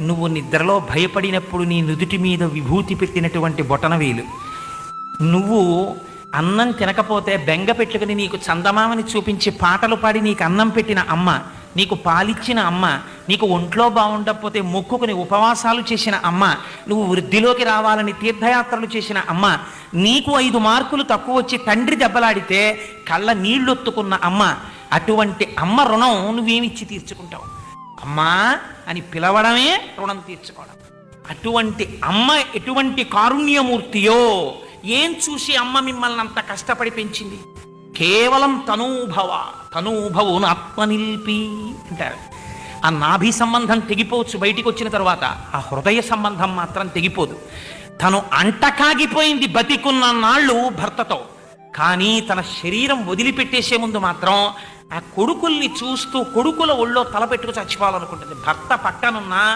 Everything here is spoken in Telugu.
నువ్వు నిద్రలో భయపడినప్పుడు నీ నుదుటి మీద విభూతి పెట్టినటువంటి బొటనవేలు, నువ్వు అన్నం తినకపోతే బెంగ పెట్టుకుని నీకు చందమామని చూపించి పాటలు పాడి నీకు అన్నం పెట్టిన అమ్మ, నీకు పాలిచ్చిన అమ్మ, నీకు ఒంట్లో బాగుండకపోతే మొక్కుకుని ఉపవాసాలు చేసిన అమ్మ, నువ్వు వృద్ధిలోకి రావాలని తీర్థయాత్రలు చేసిన అమ్మ, నీకు 5 మార్కులు తక్కువ వచ్చి తండ్రి దెబ్బలాడితే కళ్ళ నీళ్ళొత్తుకున్న అమ్మ, అటువంటి అమ్మ రుణం నువ్వేమిచ్చి తీర్చుకుంటావు? అమ్మా అని పిలవడమే రుణం తీర్చుకోవడం. అటువంటి అమ్మ ఎటువంటి కారుణ్యమూర్తియో, ఏం చూసి అమ్మ మిమ్మల్ని అంత కష్టపడి పెంచింది? కేవలం తనూభవును ఆత్మనిల్పి అంటారు. ఆ నాభి సంబంధం తెగిపోవచ్చు బయటికి వచ్చిన తర్వాత, ఆ హృదయ సంబంధం మాత్రం తెగిపోదు. తను అంటకాగిపోయింది బతికున్న నాళ్ళు భర్తతో, కానీ తన శరీరం వదిలిపెట్టేసే ముందు మాత్రం ఆ కొడుకుల్ని చూస్తూ కొడుకుల ఒళ్ళో తలపెట్టుకు చచ్చిపోవాలనుకుంటుంది. భర్త పక్కనున్నా